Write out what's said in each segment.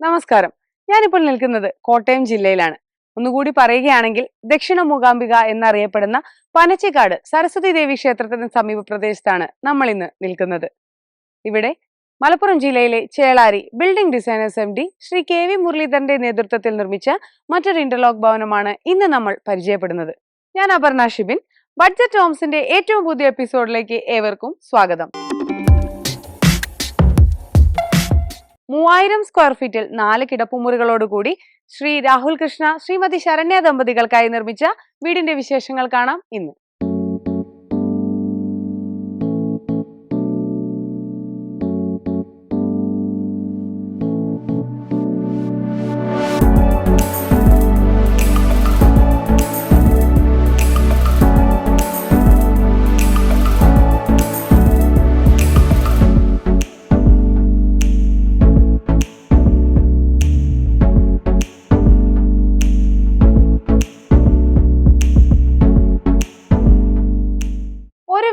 നമസ്കാരം. ഞാനിപ്പോൾ നിൽക്കുന്നത് കോട്ടയം ജില്ലയിലാണ്. ഒന്നുകൂടി പറയുകയാണെങ്കിൽ ദക്ഷിണ മൂകാംബിക എന്നറിയപ്പെടുന്ന പനച്ചിക്കാട് സരസ്വതി ദേവി ക്ഷേത്രത്തിന് സമീപ പ്രദേശത്താണ് നമ്മൾ ഇന്ന് നിൽക്കുന്നത്. ഇവിടെ മലപ്പുറം ജില്ലയിലെ Chelari building designers MD Shri KV മുരളീധരന്റെ നേതൃത്വത്തിൽ നിർമ്മിച്ച മറ്റൊരു ഇന്റർലോക്ക് ഭവനമാണ് ഇന്ന് നമ്മൾ പരിചയപ്പെടുന്നത്. ഞാൻ അപർണ ഷിബിൻ. ബഡ്ജറ്റ് ഹോംസിന്റെ ഏറ്റവും പുതിയ എപ്പിസോഡിലേക്ക് ഏവർക്കും സ്വാഗതം. 3000 സ്ക്വയർ ഫീറ്റിൽ 4 കിടപ്പുമുറികളോടുകൂടി ശ്രീ രാഹുൽ കൃഷ്ണ ശ്രീമതി ശരണ്യ ദമ്പതികൾക്കായി നിർമ്മിച്ച വീടിന്റെ വിശേഷങ്ങൾ കാണാം ഇന്ന്.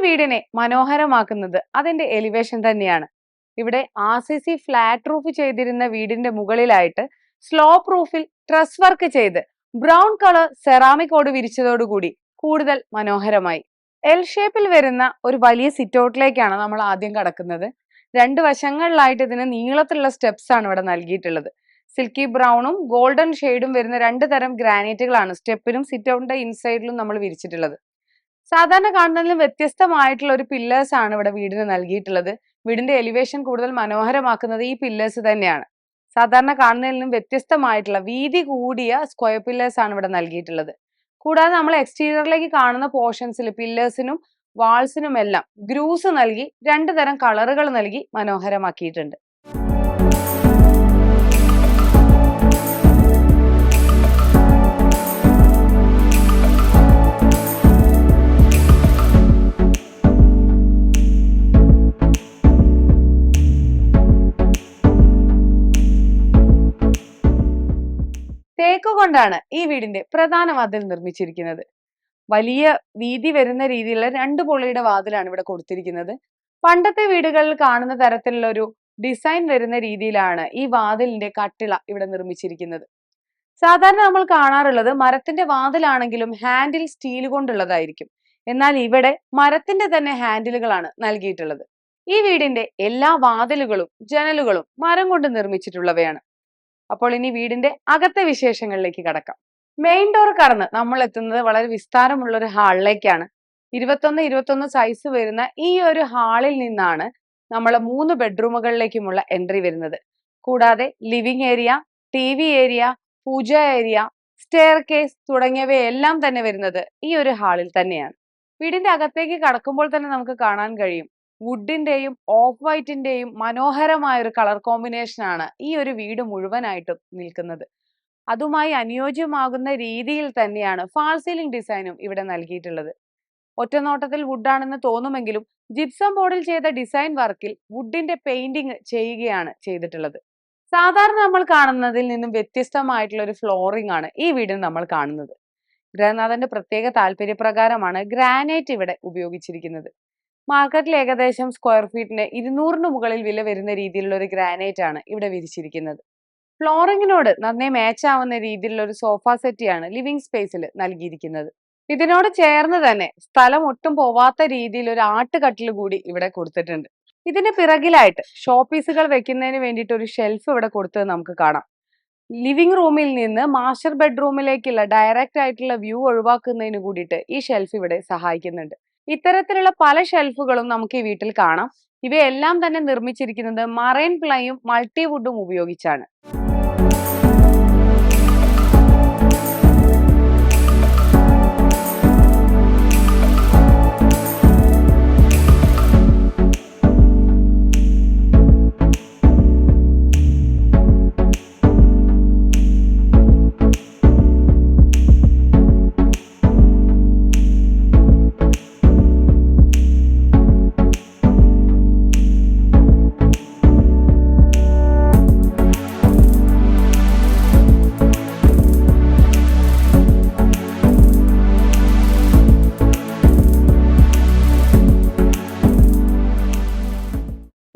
വീടിനെ മനോഹരമാക്കുന്നത് അതിന്റെ എലിവേഷൻ തന്നെയാണ്. ഇവിടെ RCC ഫ്ലാറ്റ് റൂഫ് ചെയ്തിരുന്ന വീടിന്റെ മുകളിലായിട്ട് സ്ലോപ്പ് റൂഫിൽ ട്രസ് വർക്ക് ചെയ്ത് ബ്രൗൺ കളർ സെറാമിക് ഓട് വിരിച്ചതോടുകൂടി കൂടുതൽ മനോഹരമായി. എൽ ഷേപ്പിൽ വരുന്ന ഒരു വലിയ സിറ്റ് ഔട്ടിലേക്കാണ് നമ്മൾ ആദ്യം കടക്കുന്നത്. 2 വശങ്ങളിലായിട്ട് ഇതിന് നീളത്തിലുള്ള സ്റ്റെപ്സ് ആണ് ഇവിടെ നൽകിയിട്ടുള്ളത്. സിൽക്കി ബ്രൗണും ഗോൾഡൻ ഷെയ്ഡും വരുന്ന 2 തരം ഗ്രാനൈറ്റുകളാണ് സ്റ്റെപ്പിലും സിറ്റ് ഔട്ടിന്റെ ഇൻസൈഡിലും നമ്മൾ വിരിച്ചിട്ടുള്ളത്. സാധാരണ കാണുന്നതിലും വ്യത്യസ്തമായിട്ടുള്ള ഒരു പില്ലേഴ്സ് ആണ് ഇവിടെ വീടിന് നൽകിയിട്ടുള്ളത്. വീടിന്റെ എലിവേഷൻ കൂടുതൽ മനോഹരമാക്കുന്നത് ഈ പില്ലേഴ്സ് തന്നെയാണ്. സാധാരണ കാണുന്നതിൽ നിന്നും വ്യത്യസ്തമായിട്ടുള്ള വീതി കൂടിയ സ്ക്വയർ പില്ലേഴ്സ് ആണ് ഇവിടെ നൽകിയിട്ടുള്ളത്. കൂടാതെ നമ്മൾ എക്സ്റ്റീരിയറിലേക്ക് കാണുന്ന പോർഷൻസിൽ പില്ലേഴ്സിനും വാൾസിനും എല്ലാം ഗ്രൂസ് നൽകി 2 തരം കളറുകൾ നൽകി മനോഹരമാക്കിയിട്ടുണ്ട്. തേക്ക് കൊണ്ടാണ് ഈ വീടിന്റെ പ്രധാന വാതിൽ നിർമ്മിച്ചിരിക്കുന്നത്. വലിയ വീതി വരുന്ന രീതിയിലുള്ള 2 പൊളിയുടെ വാതിലാണ് ഇവിടെ കൊടുത്തിരിക്കുന്നത്. പണ്ടത്തെ വീടുകളിൽ കാണുന്ന തരത്തിലുള്ള ഒരു ഡിസൈൻ വരുന്ന രീതിയിലാണ് ഈ വാതിലിന്റെ കട്ടിള ഇവിടെ നിർമ്മിച്ചിരിക്കുന്നത്. സാധാരണ നമ്മൾ കാണാറുള്ളത് മരത്തിന്റെ വാതിലാണെങ്കിലും ഹാൻഡിൽ സ്റ്റീൽ കൊണ്ടുള്ളതായിരിക്കും. എന്നാൽ ഇവിടെ മരത്തിന്റെ തന്നെ ഹാൻഡിലുകളാണ് നൽകിയിട്ടുള്ളത്. ഈ വീടിന്റെ എല്ലാ വാതിലുകളും ജനലുകളും മരം കൊണ്ട് നിർമ്മിച്ചിട്ടുള്ളവയാണ്. അപ്പോൾ ഇനി വീടിന്റെ അകത്തെ വിശേഷങ്ങളിലേക്ക് കടക്കാം. മെയിൻ ഡോർ കടന്ന് നമ്മൾ എത്തുന്നത് വളരെ വിസ്താരമുള്ള ഒരു ഹാളിലേക്കാണ്. 21 സൈസ് വരുന്ന ഈ ഒരു ഹാളിൽ നിന്നാണ് നമ്മൾ 3 ബെഡ്റൂമുകളിലേക്കുമുള്ള എൻട്രി വരുന്നത്. കൂടാതെ ലിവിംഗ് ഏരിയ, TV ഏരിയ, പൂജ ഏരിയ, സ്റ്റെയർ കേസ് തുടങ്ങിയവയെല്ലാം തന്നെ വരുന്നത് ഈ ഒരു ഹാളിൽ തന്നെയാണ്. വീടിന്റെ അകത്തേക്ക് കടക്കുമ്പോൾ തന്നെ നമുക്ക് കാണാൻ കഴിയും വുഡിന്റെയും ഓഫ് വൈറ്റിന്റെയും മനോഹരമായ ഒരു കളർ കോമ്പിനേഷൻ ആണ് ഈ ഒരു വീട് മുഴുവനായിട്ടും നിൽക്കുന്നത്. അതുമായി അനുയോജ്യമാകുന്ന രീതിയിൽ തന്നെയാണ് ഫാൾ സീലിംഗ് ഡിസൈനും ഇവിടെ നൽകിയിട്ടുള്ളത്. ഒറ്റനോട്ടത്തിൽ വുഡാണെന്ന് തോന്നുമെങ്കിലും ജിപ്സം ബോർഡിൽ ചെയ്ത ഡിസൈൻ വർക്കിൽ വുഡിന്റെ പെയിന്റിങ് ചെയ്യുകയാണ് ചെയ്തിട്ടുള്ളത്. സാധാരണ നമ്മൾ കാണുന്നതിൽ നിന്നും വ്യത്യസ്തമായിട്ടുള്ള ഒരു ഫ്ലോറിംഗ് ആണ് ഈ വീടിന് നമ്മൾ കാണുന്നത്. ഗൃഹനാഥന്റെ പ്രത്യേക താല്പര്യപ്രകാരമാണ് ഗ്രാനൈറ്റ് ഇവിടെ ഉപയോഗിച്ചിരിക്കുന്നത്. മാർക്കറ്റിൽ ഏകദേശം സ്ക്വയർ ഫീറ്റിന് 200 മുകളിൽ വില വരുന്ന രീതിയിലുള്ള ഒരു ഗ്രാനൈറ്റ് ആണ് ഇവിടെ വിരിച്ചിരിക്കുന്നത്. ഫ്ലോറിങ്ങിനോട് നന്നേ മാച്ച് ആവുന്ന രീതിയിലുള്ള ഒരു സോഫ സെറ്റിയാണ് ലിവിംഗ് സ്പേസിൽ നൽകിയിരിക്കുന്നത്. ഇതിനോട് ചേർന്ന് തന്നെ സ്ഥലം ഒട്ടും പോവാത്ത രീതിയിൽ ഒരു ആട്ടുകട്ടിൽ കൂടി ഇവിടെ കൊടുത്തിട്ടുണ്ട്. ഇതിന് പിറകിലായിട്ട് ഷോ പീസുകൾ വെക്കുന്നതിന് വേണ്ടിയിട്ട് ഒരു ഷെൽഫ് ഇവിടെ കൊടുത്തത് നമുക്ക് കാണാം. ലിവിംഗ് റൂമിൽ നിന്ന് മാസ്റ്റർ ബെഡ്റൂമിലേക്കുള്ള ഡയറക്റ്റ് ആയിട്ടുള്ള വ്യൂ ഒഴിവാക്കുന്നതിന് കൂടിയിട്ട് ഈ ഷെൽഫ് ഇവിടെ സഹായിക്കുന്നുണ്ട്. ഇത്തരത്തിലുള്ള പല ഷെൽഫുകളും നമുക്ക് ഈ വീട്ടിൽ കാണാം. ഇവയെല്ലാം തന്നെ നിർമ്മിച്ചിരിക്കുന്നത് മറൈൻ പ്ലൈയും മൾട്ടിവുഡും ഉപയോഗിച്ചാണ്.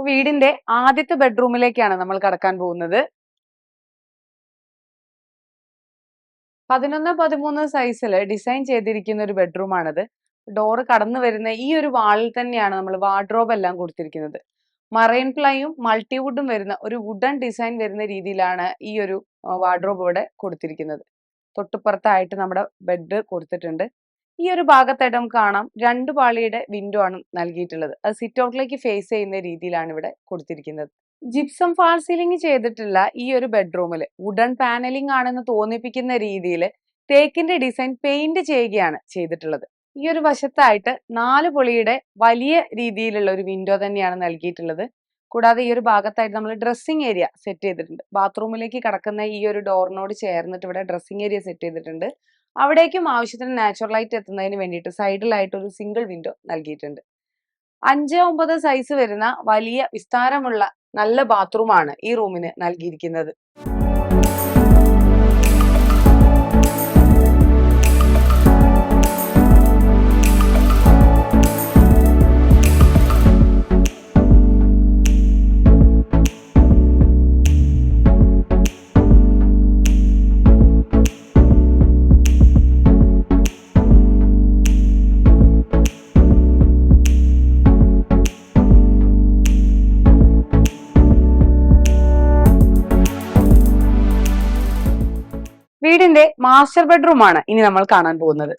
വീടിന്റെ ആദ്യത്തെ ബെഡ്റൂമിലേക്കാണ് നമ്മൾ കടക്കാൻ പോകുന്നത്. 11-13 സൈസിൽ ഡിസൈൻ ചെയ്തിരിക്കുന്ന ഒരു ബെഡ്റൂം ആണിത്. ഡോറ് കടന്നു വരുന്ന ഈ ഒരു വാളിൽ തന്നെയാണ് നമ്മൾ വാർഡ്രോബ് എല്ലാം കൊടുത്തിരിക്കുന്നത്. മറൈൻ പ്ലൈയും മൾട്ടിവുഡും വരുന്ന ഒരു വുഡൻ ഡിസൈൻ വരുന്ന രീതിയിലാണ് ഈ ഒരു വാർഡ്രോബ് ഇവിടെ കൊടുത്തിരിക്കുന്നത്. തൊട്ടുപുറത്തായിട്ട് നമ്മുടെ ബെഡ് കൊടുത്തിട്ടുണ്ട്. ഈ ഒരു ഭാഗത്തായിട്ട് നമുക്ക് കാണാം 2 പാളിയുടെ വിൻഡോ ആണ് നൽകിയിട്ടുള്ളത്. അത് സിറ്റ് ഔട്ടിലേക്ക് ഫേസ് ചെയ്യുന്ന രീതിയിലാണ് ഇവിടെ കൊടുത്തിരിക്കുന്നത്. ജിപ്സം ഫാൾ സീലിംഗ് ചെയ്തിട്ടുള്ള ഈ ഒരു ബെഡ്റൂമിൽ വുഡൻ പാനലിംഗ് ആണെന്ന് തോന്നിപ്പിക്കുന്ന രീതിയിൽ തേക്കിന്റെ ഡിസൈൻ പെയിന്റ് ചെയ്യുകയാണ് ചെയ്തിട്ടുള്ളത്. ഈ ഒരു വശത്തായിട്ട് 4 പൊളിയുടെ വലിയ രീതിയിലുള്ള ഒരു വിൻഡോ തന്നെയാണ് നൽകിയിട്ടുള്ളത്. കൂടാതെ ഈ ഒരു ഭാഗത്തായിട്ട് നമ്മൾ ഡ്രസ്സിംഗ് ഏരിയ സെറ്റ് ചെയ്തിട്ടുണ്ട്. ബാത്റൂമിലേക്ക് കടക്കുന്ന ഈ ഒരു ഡോറിനോട് ചേർന്നിട്ട് ഇവിടെ ഡ്രസ്സിംഗ് ഏരിയ സെറ്റ് ചെയ്തിട്ടുണ്ട്. അവിടേക്കും ആവശ്യത്തിന് നാച്ചുറൽ ലൈറ്റ് എത്തുന്നതിന് വേണ്ടിയിട്ട് സൈഡിലായിട്ട് ഒരു സിംഗിൾ വിൻഡോ നൽകിയിട്ടുണ്ട്. 5-9 സൈസ് വരുന്ന വലിയ വിസ്താരമുള്ള നല്ല ബാത്റൂമാണ് ഈ റൂമിന് നൽകിയിരിക്കുന്നത്. വീടിന്റെ മാസ്റ്റർ ബെഡ്റൂം ആണ് ഇനി നമ്മൾ കാണാൻ പോകുന്നത്.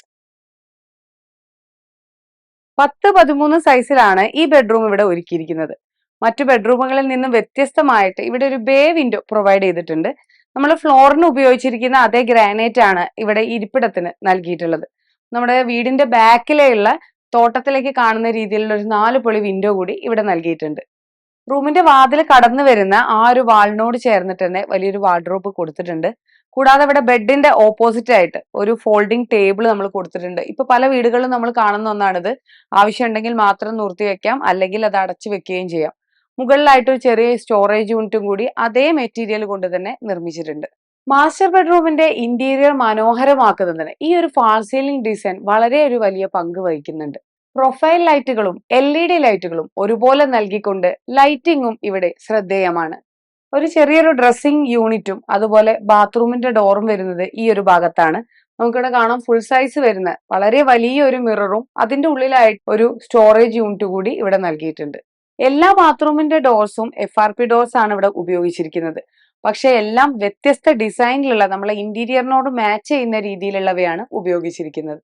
10-13 സൈസിലാണ് ഈ ബെഡ്റൂം ഇവിടെ ഒരുക്കിയിരിക്കുന്നത്. മറ്റു ബെഡ്റൂമുകളിൽ നിന്നും വ്യത്യസ്തമായിട്ട് ഇവിടെ ഒരു ബേ വിൻഡോ പ്രൊവൈഡ് ചെയ്തിട്ടുണ്ട്. നമ്മൾ ഫ്ലോറിന് ഉപയോഗിച്ചിരിക്കുന്ന അതേ ഗ്രാനൈറ്റ് ആണ് ഇവിടെ ഇരിപ്പിടത്തിന് നൽകിയിട്ടുള്ളത്. നമ്മുടെ വീടിന്റെ ബാക്കിലെയുള്ള തോട്ടത്തിലേക്ക് കാണുന്ന രീതിയിലുള്ള ഒരു 4 പൊളി വിൻഡോ കൂടി ഇവിടെ നൽകിയിട്ടുണ്ട്. റൂമിന്റെ വാതിൽ കടന്നു വരുന്ന ആ ഒരു വാളിനോട് ചേർന്നിട്ട് തന്നെ വലിയൊരു വാർഡ്രോബ് കൊടുത്തിട്ടുണ്ട്. കൂടാതെ ഇവിടെ ബെഡിന്റെ ഓപ്പോസിറ്റ് ആയിട്ട് ഒരു ഫോൾഡിംഗ് ടേബിൾ നമ്മൾ കൊടുത്തിട്ടുണ്ട്. ഇപ്പൊ പല വീടുകളിലും നമ്മൾ കാണുന്ന ഒന്നാണിത്. ആവശ്യമുണ്ടെങ്കിൽ മാത്രം നിർത്തി വെക്കാം, അല്ലെങ്കിൽ അത് അടച്ചു വെക്കുകയും ചെയ്യാം. മുകളിലായിട്ട് ഒരു ചെറിയ സ്റ്റോറേജ് യൂണിറ്റും കൂടി അതേ മെറ്റീരിയൽ കൊണ്ട് തന്നെ നിർമ്മിച്ചിട്ടുണ്ട്. മാസ്റ്റർ ബെഡ്റൂമിന്റെ ഇന്റീരിയർ മനോഹരമാക്കുന്നതിന് ഈ ഒരു ഫാൾ സീലിംഗ് ഡിസൈൻ വളരെ ഒരു വലിയ പങ്ക് വഹിക്കുന്നുണ്ട്. പ്രൊഫൈൽ ലൈറ്റുകളും LED ലൈറ്റുകളും ഒരുപോലെ നൽകിക്കൊണ്ട് ലൈറ്റിങ്ങും ഇവിടെ ശ്രദ്ധേയമാണ്. ഒരു ചെറിയൊരു ഡ്രസ്സിംഗ് യൂണിറ്റും അതുപോലെ ബാത്റൂമിന്റെ ഡോറും വരുന്നത് ഈ ഒരു ഭാഗത്താണ്. നമുക്കിവിടെ കാണാം ഫുൾ സൈസ് വരുന്ന വളരെ വലിയ ഒരു മിററും അതിന്റെ ഉള്ളിലായിട്ട് ഒരു സ്റ്റോറേജ് യൂണിറ്റ് കൂടി ഇവിടെ നൽകിയിട്ടുണ്ട്. എല്ലാ ബാത്റൂമിന്റെ ഡോർസും FRP ഡോർസ് ആണ് ഇവിടെ ഉപയോഗിച്ചിരിക്കുന്നത്. പക്ഷെ എല്ലാം വ്യത്യസ്ത ഡിസൈനിലുള്ള നമ്മളെ ഇന്റീരിയറിനോട് മാച്ച് ചെയ്യുന്ന രീതിയിലുള്ളവയാണ് ഉപയോഗിച്ചിരിക്കുന്നത്.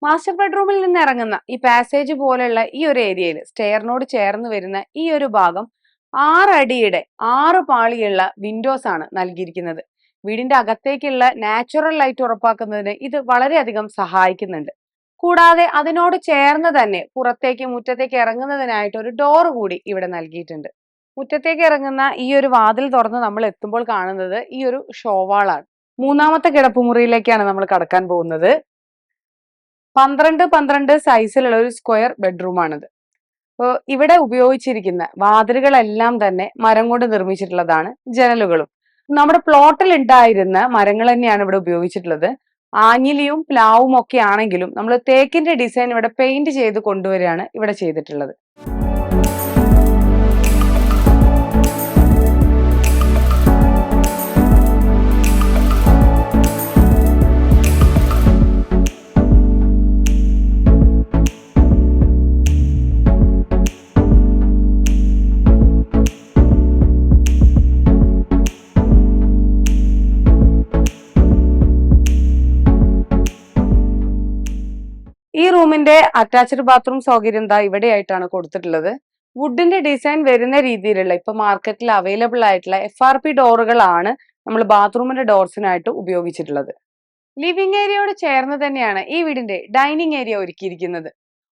മാസ്റ്റർ ബെഡ്റൂമിൽ നിന്ന് ഇറങ്ങുന്ന ഈ പാസേജ് പോലെയുള്ള ഈ ഒരു ഏരിയയിൽ സ്റ്റെയറിനോട് ചേർന്ന് വരുന്ന ഈ ഒരു ഭാഗം 6 അടിയുടെ 6 പാളിയുള്ള വിൻഡോസ് ആണ് നൽകിയിരിക്കുന്നത്. വീടിന്റെ അകത്തേക്കുള്ള നാച്ചുറൽ ലൈറ്റ് ഉറപ്പാക്കുന്നതിന് ഇത് വളരെയധികം സഹായിക്കുന്നുണ്ട്. കൂടാതെ അതിനോട് ചേർന്ന് തന്നെ പുറത്തേക്ക് മുറ്റത്തേക്ക് ഇറങ്ങുന്നതിനായിട്ട് ഒരു ഡോർ കൂടി ഇവിടെ നൽകിയിട്ടുണ്ട്. മുറ്റത്തേക്ക് ഇറങ്ങുന്ന ഈ ഒരു വാതിൽ തുറന്ന് നമ്മൾ എത്തുമ്പോൾ കാണുന്നത് ഈ ഒരു ഷോവാളാണ്. 3ാമത്തെ കിടപ്പുമുറിയിലേക്കാണ് നമ്മൾ കടക്കാൻ പോകുന്നത്. 12-12 സൈസിലുള്ള ഒരു സ്ക്വയർ ബെഡ്റൂം ആണിത്. അപ്പോൾ ഇവിടെ ഉപയോഗിച്ചിരിക്കുന്ന വാതിലുകളെല്ലാം തന്നെ മരം കൊണ്ട് നിർമ്മിച്ചിട്ടുള്ളതാണ്. ജനലുകളും നമ്മുടെ പ്ലോട്ടിൽ ഉണ്ടായിരുന്ന മരങ്ങൾ തന്നെയാണ് ഇവിടെ ഉപയോഗിച്ചിട്ടുള്ളത്. ആഞ്ഞിലിയും പ്ലാവും ഒക്കെ ആണെങ്കിലും നമ്മൾ തേക്കിന്റെ ഡിസൈൻ ഇവിടെ പെയിന്റ് ചെയ്ത് കൊണ്ടുവരികയാണ് ഇവിടെ ചെയ്തിട്ടുള്ളത്. ഈ റൂമിന്റെ അറ്റാച്ച്ഡ് ബാത്റൂം സൗകര്യം എന്താ ഇവിടെയായിട്ടാണ് കൊടുത്തിട്ടുള്ളത്. വുഡിന്റെ ഡിസൈൻ വരുന്ന രീതിയിലുള്ള ഇപ്പൊ മാർക്കറ്റിൽ അവൈലബിൾ ആയിട്ടുള്ള FRP ഡോറുകളാണ് നമ്മൾ ബാത്റൂമിന്റെ ഡോർസിനായിട്ട് ഉപയോഗിച്ചിട്ടുള്ളത്. ലിവിംഗ് ഏരിയയോട് ചേർന്ന് തന്നെയാണ് ഈ വീടിന്റെ ഡൈനിങ് ഏരിയ ഒരുക്കിയിരിക്കുന്നത്.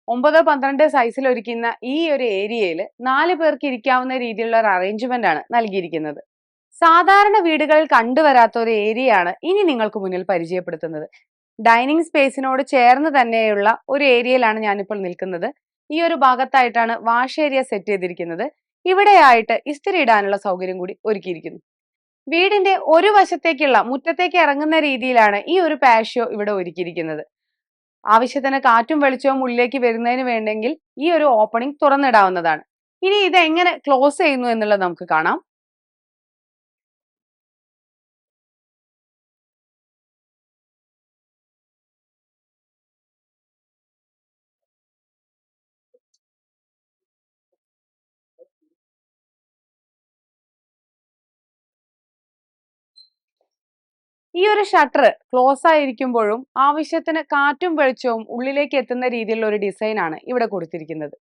9-12 സൈസിൽ ഒരുക്കുന്ന ഈ ഒരു ഏരിയയിൽ 4 പേർക്ക് ഇരിക്കാവുന്ന രീതിയിലുള്ള ഒരു അറേഞ്ച്മെന്റ് ആണ് നൽകിയിരിക്കുന്നത്. സാധാരണ വീടുകളിൽ കണ്ടുവരാത്ത ഒരു ഏരിയയാണ് ഇനി നിങ്ങൾക്ക് മുന്നിൽ പരിചയപ്പെടുത്തുന്നത്. ഡൈനിങ് സ്പേസിനോട് ചേർന്ന് തന്നെയുള്ള ഒരു ഏരിയയിലാണ് ഞാനിപ്പോൾ നിൽക്കുന്നത്. ഈ ഒരു ഭാഗത്തായിട്ടാണ് വാഷ് ഏരിയ സെറ്റ് ചെയ്തിരിക്കുന്നത്. ഇവിടെയായിട്ട് ഇസ്തിരി ഇടാനുള്ള സൗകര്യം കൂടി ഒരുക്കിയിരിക്കുന്നു. വീടിന്റെ ഒരു വശത്തേക്കുള്ള മുറ്റത്തേക്ക് ഇറങ്ങുന്ന രീതിയിലാണ് ഈ ഒരു പാഷ്യോ ഇവിടെ ഒരുക്കിയിരിക്കുന്നത്. ആവശ്യത്തിന് കാറ്റും വെളിച്ചവും ഉള്ളിലേക്ക് വരുന്നതിന് വേണ്ടെങ്കിൽ ഈ ഒരു ഓപ്പണിംഗ് തുറന്നിടാവുന്നതാണ്. ഇനി ഇത് എങ്ങനെ ക്ലോസ് ചെയ്യുന്നു എന്നുള്ളത് നമുക്ക് കാണാം. ഈ ഒരു ഷട്ടർ ക്ലോസ് ആയിരിക്കുമ്പോഴും ആവശ്യത്തിന് കാറ്റും വെളിച്ചവും ഉള്ളിലേക്ക് എത്തുന്ന രീതിയിലുള്ള ഒരു ഡിസൈൻ ആണ് ഇവിടെ കൊടുത്തിരിക്കുന്നത്.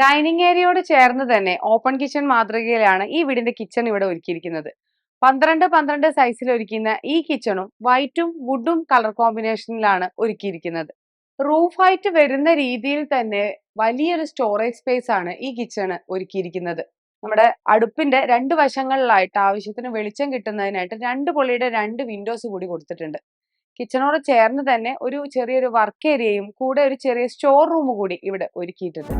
ഡൈനിങ് ഏരിയയോട് ചേർന്ന് തന്നെ ഓപ്പൺ കിച്ചൺ മാതൃകയിലാണ് ഈ വീടിന്റെ കിച്ചൺ ഇവിടെ ഒരുക്കിയിരിക്കുന്നത്. 12x12 സൈസിൽ ഒരുക്കുന്ന ഈ കിച്ചണും വൈറ്റും വുഡും കളർ കോമ്പിനേഷനിലാണ് ഒരുക്കിയിരിക്കുന്നത്. റൂഫ് ഹൈറ്റ് വരുന്ന രീതിയിൽ തന്നെ വലിയൊരു സ്റ്റോറേജ് സ്പേസ് ആണ് ഈ കിച്ചണ് ഒരുക്കിയിരിക്കുന്നത്. നമ്മുടെ അടുപ്പിന്റെ രണ്ട് വശങ്ങളിലായിട്ട് ആവശ്യത്തിന് വെളിച്ചം കിട്ടുന്നതിനായിട്ട് 2 പൊളിയുടെ 2 വിൻഡോസ് കൂടി കൊടുത്തിട്ടുണ്ട്. കിച്ചണോട് ചേർന്ന് തന്നെ ഒരു ചെറിയൊരു വർക്ക് ഏരിയയും കൂടെ ഒരു ചെറിയ സ്റ്റോർ റൂം കൂടി ഇവിടെ ഒരുക്കിയിട്ടുണ്ട്.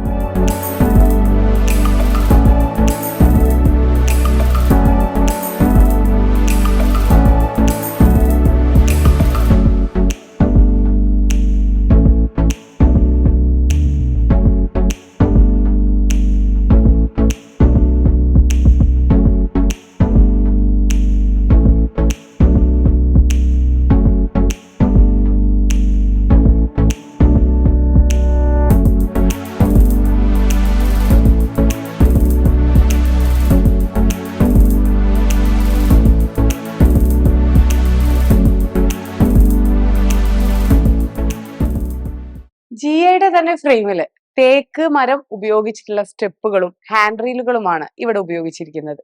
ജിഐയുടെ തന്നെ ഫ്രെയിമില് തേക്ക് മരം ഉപയോഗിച്ചിട്ടുള്ള സ്റ്റെപ്പുകളും ഹാൻഡ് റീലുകളുമാണ് ഇവിടെ ഉപയോഗിച്ചിരിക്കുന്നത്.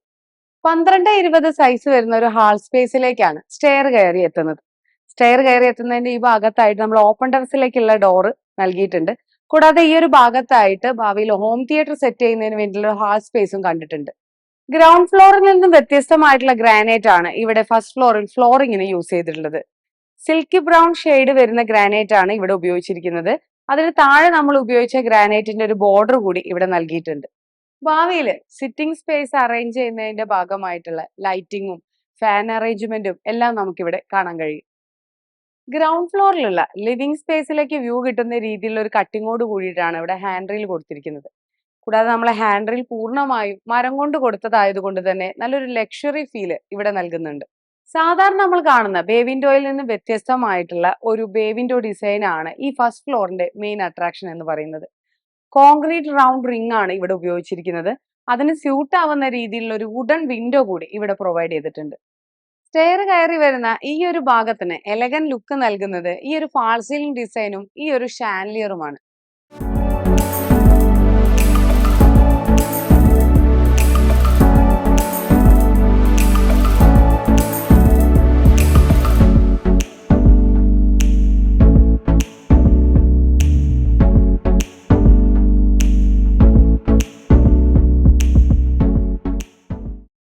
12-20 സൈസ് വരുന്ന ഒരു ഹാൾ സ്പേസിലേക്കാണ് സ്റ്റെയർ കയറി എത്തുന്നത്. സ്റ്റെയർ കയറി എത്തുന്നതിന്റെ ഈ ഭാഗത്തായിട്ട് നമ്മൾ ഓപ്പൺ ടെറസിലേക്കുള്ള ഡോറ് നൽകിയിട്ടുണ്ട്. കൂടാതെ ഈ ഒരു ഭാഗത്തായിട്ട് ഭാവിയിൽ ഹോം തിയേറ്റർ സെറ്റ് ചെയ്യുന്നതിന് വേണ്ടിയുള്ള ഹാൾ സ്പേസും കണ്ടിട്ടുണ്ട്. ഗ്രൗണ്ട് ഫ്ലോറിൽ നിന്നും വ്യത്യസ്തമായിട്ടുള്ള ഗ്രാനൈറ്റ് ആണ് ഇവിടെ ഫസ്റ്റ് ഫ്ലോറിൽ ഫ്ലോറിങ്ങിന് യൂസ് ചെയ്തിട്ടുള്ളത്. സിൽക്കി ബ്രൗൺ ഷെയ്ഡ് വരുന്ന ഗ്രാനൈറ്റ് ആണ് ഇവിടെ ഉപയോഗിച്ചിരിക്കുന്നത്. അതിന് താഴെ നമ്മൾ ഉപയോഗിച്ച ഗ്രാനൈറ്റിന്റെ ഒരു ബോർഡർ കൂടി ഇവിടെ നൽകിയിട്ടുണ്ട്. ഭാവിയിൽ സിറ്റിംഗ് സ്പേസ് അറേഞ്ച് ചെയ്യുന്നതിന്റെ ഭാഗമായിട്ടുള്ള ലൈറ്റിങ്ങും ഫാൻ അറേഞ്ച്മെന്റും എല്ലാം നമുക്കിവിടെ കാണാൻ കഴിയും. ഗ്രൗണ്ട് ഫ്ലോറിലുള്ള ലിവിംഗ് സ്പേസിലേക്ക് വ്യൂ കിട്ടുന്ന രീതിയിലുള്ള ഒരു കട്ടിങ്ങോട് കൂടിയിട്ടാണ് ഇവിടെ ഹാൻഡ് റീൽ കൊടുത്തിരിക്കുന്നത്. കൂടാതെ നമ്മളെ ഹാൻഡ് റീൽ പൂർണ്ണമായും മരം കൊണ്ട് കൊടുത്തതായതുകൊണ്ട് തന്നെ നല്ലൊരു ലക്ഷറി ഫീല് ഇവിടെ നൽകുന്നുണ്ട്. സാധാരണ നമ്മൾ കാണുന്ന ബേ വിൻഡോയിൽ നിന്ന് വ്യത്യസ്തമായിട്ടുള്ള ഒരു ബേ വിൻഡോ ഡിസൈൻ ആണ് ഈ ഫസ്റ്റ് ഫ്ലോറിന്റെ മെയിൻ അട്രാക്ഷൻ എന്ന് പറയുന്നത്. കോൺക്രീറ്റ് റൗണ്ട് റിംഗ് ആണ് ഇവിടെ ഉപയോഗിച്ചിരിക്കുന്നത്. അതിന് സ്യൂട്ട് ആവുന്ന രീതിയിലുള്ള ഒരു വുഡൻ വിൻഡോ കൂടി ഇവിടെ പ്രൊവൈഡ് ചെയ്തിട്ടുണ്ട്. സ്റ്റെയർ കയറി വരുന്ന ഈ ഒരു ഭാഗത്തിന് എലഗൻ ലുക്ക് നൽകുന്നത് ഈ ഒരു ഫാൾ സീലിംഗ് ഡിസൈനും ഈ ഒരു ഷാൻലിയറുമാണ്.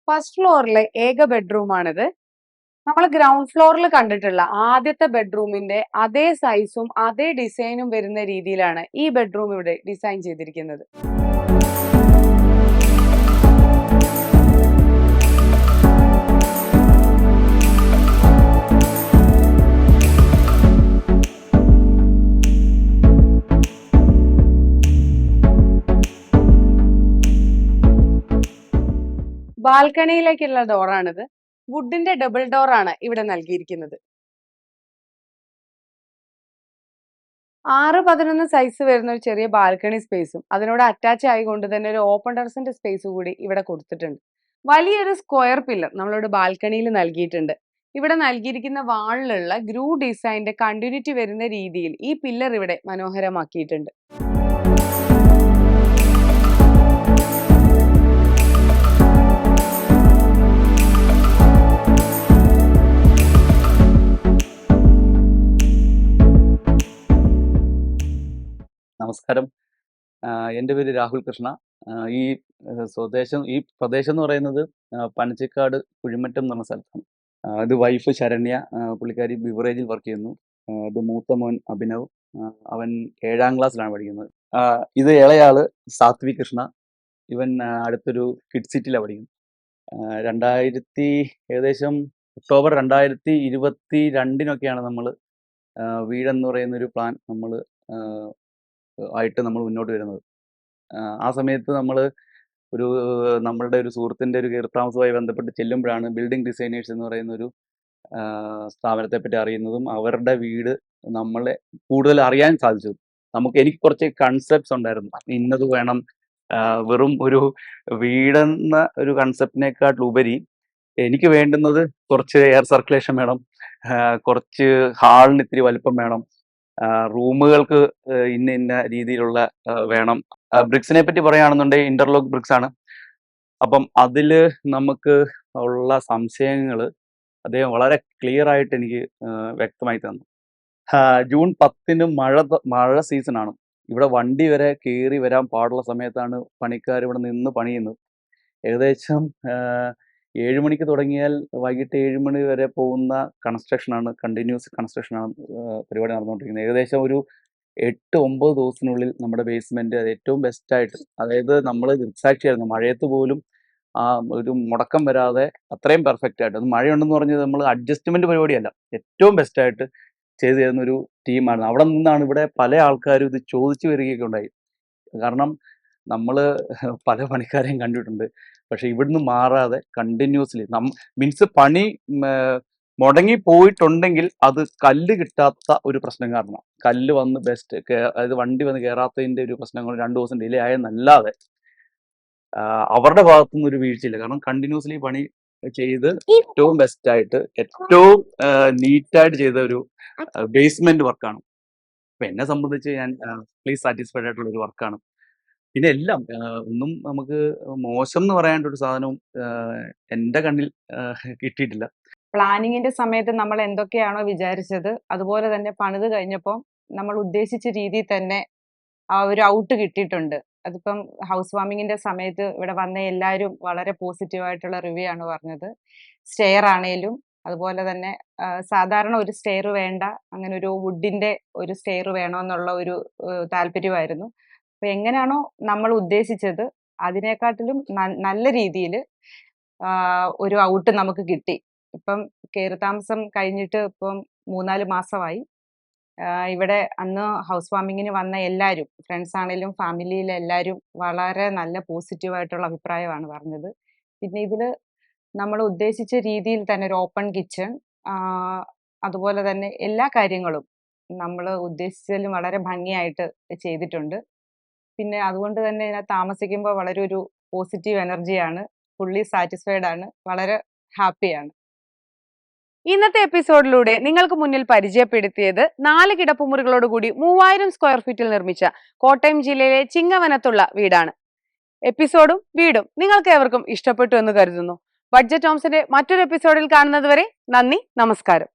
ഫസ്റ്റ് ഫ്ലോറിലെ ഏക ബെഡ്റൂമാണിത്. നമ്മൾ ഗ്രൗണ്ട് ഫ്ലോറിൽ കണ്ടിട്ടുള്ള ആദ്യത്തെ ബെഡ്റൂമിന്റെ അതേ സൈസും അതേ ഡിസൈനും വരുന്ന രീതിയിലാണ് ഈ ബെഡ്റൂം ഇവിടെ ഡിസൈൻ ചെയ്തിരിക്കുന്നത്. ബാൽക്കണിയിലേക്കുള്ള ഡോറാണിത്. വുഡിന്റെ ഡബിൾ ഡോർ ആണ് ഇവിടെ നൽകിയിരിക്കുന്നത്. 6-11 സൈസ് വരുന്ന ഒരു ചെറിയ ബാൽക്കണി സ്പേസും അതിനോട് അറ്റാച്ച് ആയിക്കൊണ്ട് തന്നെ ഒരു ഓപ്പൺ ടെറസിന്റെ സ്പേസ് കൂടി ഇവിടെ കൊടുത്തിട്ടുണ്ട്. വലിയൊരു സ്ക്വയർ പില്ലർ നമ്മളിവിടെ ബാൽക്കണിയിൽ നൽകിയിട്ടുണ്ട്. ഇവിടെ നൽകിയിരിക്കുന്ന വാളിലുള്ള ഗ്രൂ ഡിസൈനിന്റെ കണ്ടിന്യൂറ്റി വരുന്ന രീതിയിൽ ഈ പില്ലർ ഇവിടെ മനോഹരമാക്കിയിട്ടുണ്ട്. നമസ്കാരം. എൻ്റെ പേര് രാഹുൽ കൃഷ്ണ. ഈ ഈ പ്രദേശം എന്ന് പറയുന്നത് പനച്ചിക്കാട് കുഴിമറ്റം എന്ന് പറഞ്ഞ സ്ഥലത്താണ്. ഇത് വൈഫ് ശരണ്യ, പുള്ളിക്കാരി ബിവറേജിൽ വർക്ക് ചെയ്യുന്നു. ഇത് മൂത്ത മോൻ അഭിനവ്, അവൻ 7ാം ക്ലാസ്സിലാണ് പഠിക്കുന്നത്. ഇത് ഇളയാള് സാത്വിക് കൃഷ്ണ, ഇവൻ അടുത്തൊരു കിഡ് സിറ്റിയിലാണ് പഠിക്കുന്നത്. 2000 ഏകദേശം ഒക്ടോബർ 2022 നമ്മൾ വീടെന്ന് പറയുന്ന ഒരു പ്ലാൻ നമ്മൾ ആയിട്ട് നമ്മൾ മുന്നോട്ട് വരുന്നത്. ആ സമയത്ത് നമ്മൾ നമ്മളുടെ ഒരു സുഹൃത്തിൻ്റെ ഒരു കയറിത്താമസവുമായി ബന്ധപ്പെട്ട് ചെല്ലുമ്പോഴാണ് ബിൽഡിംഗ് ഡിസൈനേഴ്സ് എന്ന് പറയുന്ന ഒരു സ്ഥാപനത്തെ പറ്റി അറിയുന്നതും അവരുടെ വീട് നമ്മളെ കൂടുതൽ അറിയാൻ സാധിച്ചത്. എനിക്ക് കുറച്ച് കൺസെപ്റ്റ്സ് ഉണ്ടായിരുന്നു. ഇന്നത് വേണം, വെറും ഒരു വീടെന്ന ഒരു കൺസെപ്റ്റിനെക്കാട്ടിലുപരി എനിക്ക് വേണ്ടുന്നത് കുറച്ച് എയർ സർക്കുലേഷൻ വേണം, കുറച്ച് ഹാളിന് ഇത്തിരി വലിപ്പം വേണം, റൂമുകൾക്ക് ഇന്ന രീതിയിലുള്ള വേണം. ബ്രിക്സിനെ പറ്റി പറയുകയാണെന്നുണ്ടെങ്കിൽ ഇന്റർലോക്ക് ബ്രിക്സ് ആണ്. അപ്പം അതിൽ നമുക്ക് ഉള്ള സംശയങ്ങൾ അദ്ദേഹം വളരെ ക്ലിയർ ആയിട്ട് എനിക്ക് വ്യക്തമായി തന്നു. ജൂൺ 10 മഴ സീസണാണ്. ഇവിടെ വണ്ടി വരെ കയറി വരാൻ പാടുള്ള സമയത്താണ് പണിക്കാർ ഇവിടെ നിന്ന് പണിയുന്നത്. ഏകദേശം 7 മണിക്ക് തുടങ്ങിയാൽ വൈകിട്ട് 7 മണി വരെ പോകുന്ന കൺസ്ട്രക്ഷനാണ്, കണ്ടിന്യൂസ് കൺസ്ട്രക്ഷനാണ് പരിപാടി നടന്നുകൊണ്ടിരിക്കുന്നത്. ഏകദേശം ഒരു 8-9 ദിവസത്തിനുള്ളിൽ നമ്മുടെ ബേസ്മെന്റ് അത് ഏറ്റവും ബെസ്റ്റായിട്ട്, അതായത് നമ്മൾ ദൃക്സാക്ഷിയായിരുന്നു, മഴയത്ത് പോലും ആ ഒരു മുടക്കം വരാതെ അത്രയും പെർഫെക്റ്റ് ആയിട്ട്. അത് മഴയുണ്ടെന്ന് പറഞ്ഞത് നമ്മൾ അഡ്ജസ്റ്റ്മെന്റ് പരിപാടിയല്ല, ഏറ്റവും ബെസ്റ്റായിട്ട് ചെയ്തു തരുന്ന ഒരു ടീമാണ്. അവിടെ നിന്നാണ് ഇവിടെ പല ആൾക്കാരും ഇത് ചോദിച്ചു വരികയൊക്കെ ഉണ്ടായി. കാരണം നമ്മൾ പല പണിക്കാരെയും കണ്ടിട്ടുണ്ട്. പക്ഷെ ഇവിടുന്ന് മാറാതെ കണ്ടിന്യൂസ്ലി മീൻസ് പണി മുടങ്ങി പോയിട്ടുണ്ടെങ്കിൽ അത് കല്ല് കിട്ടാത്ത ഒരു പ്രശ്നം കാരണം, കല്ല് വന്ന് അതായത് വണ്ടി വന്ന് കയറാത്തതിൻ്റെ ഒരു പ്രശ്നം കൊണ്ട് 2 ദിവസം ഡിലേ ആയെന്നല്ലാതെ അവരുടെ ഭാഗത്തുനിന്ന് ഒരു വീഴ്ചയില്ല. കാരണം കണ്ടിന്യൂസ്ലി പണി ചെയ്ത് ഏറ്റവും ബെസ്റ്റായിട്ട് ഏറ്റവും നീറ്റായിട്ട് ചെയ്ത ഒരു ബേസ്മെന്റ് വർക്കാണ്. അപ്പൊ എന്നെ സംബന്ധിച്ച് ഞാൻ പ്ലീസ് സാറ്റിസ്ഫൈഡ് ആയിട്ടുള്ള ഒരു വർക്കാണ്. പിന്നെ എല്ലാം ഒന്നും നമുക്ക് മോശം എന്ന് പറയാനായിട്ട് ഒരു സാധനവും എൻ്റെ കണ്ണിൽ കിട്ടിയിട്ടില്ല. പ്ലാനിങ്ങിന്റെ സമയത്ത് നമ്മൾ എന്തൊക്കെയാണോ വിചാരിച്ചത് അതുപോലെ തന്നെ പണിത് കഴിഞ്ഞപ്പോൾ നമ്മൾ ഉദ്ദേശിച്ച രീതിയിൽ തന്നെ ആ ഒരു ഔട്ട് കിട്ടിയിട്ടുണ്ട്. അതിപ്പം ഹൗസ് വാമിങ്ങിന്റെ സമയത്ത് ഇവിടെ വന്ന എല്ലാവരും വളരെ പോസിറ്റീവായിട്ടുള്ള റിവ്യൂ ആണ് പറഞ്ഞത്. സ്റ്റെയർ ആണേലും അതുപോലെ തന്നെ സാധാരണ ഒരു സ്റ്റെയർ വേണ്ട, അങ്ങനെ ഒരു വുഡിന്റെ ഒരു സ്റ്റെയർ വേണമെന്നുള്ള ഒരു താല്പര്യമായിരുന്നു. അപ്പൊ എങ്ങനെയാണോ നമ്മൾ ഉദ്ദേശിച്ചത് അതിനെക്കാട്ടിലും നല്ല രീതിയിൽ ഒരു ഔട്ട് നമുക്ക് കിട്ടി. ഇപ്പം കയറിത്താമസം കഴിഞ്ഞിട്ട് ഇപ്പം 3-4 മാസമായി. ഇവിടെ അന്ന് ഹൗസ് വാമിങ്ങിന് വന്ന എല്ലാവരും, ഫ്രണ്ട്സ് ആണെങ്കിലും ഫാമിലിയിലെ എല്ലാവരും വളരെ നല്ല പോസിറ്റീവായിട്ടുള്ള അഭിപ്രായമാണ് പറഞ്ഞത്. പിന്നെ ഇതിൽ നമ്മൾ ഉദ്ദേശിച്ച രീതിയിൽ തന്നെ ഒരു ഓപ്പൺ കിച്ചൺ, അതുപോലെ തന്നെ എല്ലാ കാര്യങ്ങളും നമ്മൾ ഉദ്ദേശിച്ചതിലും വളരെ ഭംഗിയായിട്ട് ചെയ്തിട്ടുണ്ട്. പിന്നെ അതുകൊണ്ട് തന്നെ ഇതിനകത്ത് താമസിക്കുമ്പോൾ വളരെ ഒരു പോസിറ്റീവ് എനർജിയാണ്, ഫുള്ളി സാറ്റിസ്ഫൈഡ് ആണ്, വളരെ ഹാപ്പിയാണ്. ഇന്നത്തെ എപ്പിസോഡിലൂടെ നിങ്ങൾക്ക് മുന്നിൽ പരിചയപ്പെടുത്തിയത് 4 കിടപ്പുമുറികളോടുകൂടി 3000 സ്ക്വയർ ഫീറ്റിൽ നിർമ്മിച്ച കോട്ടയം ജില്ലയിലെ ചിങ്ങവനത്തുള്ള വീടാണ്. എപ്പിസോഡും വീടും നിങ്ങൾക്ക് ഏവർക്കും ഇഷ്ടപ്പെട്ടു എന്ന് കരുതുന്നു. ബഡ്ജറ്റ് ഹോംസിന്റെ മറ്റൊരു എപ്പിസോഡിൽ കാണുന്നത് വരെ നന്ദി, നമസ്കാരം.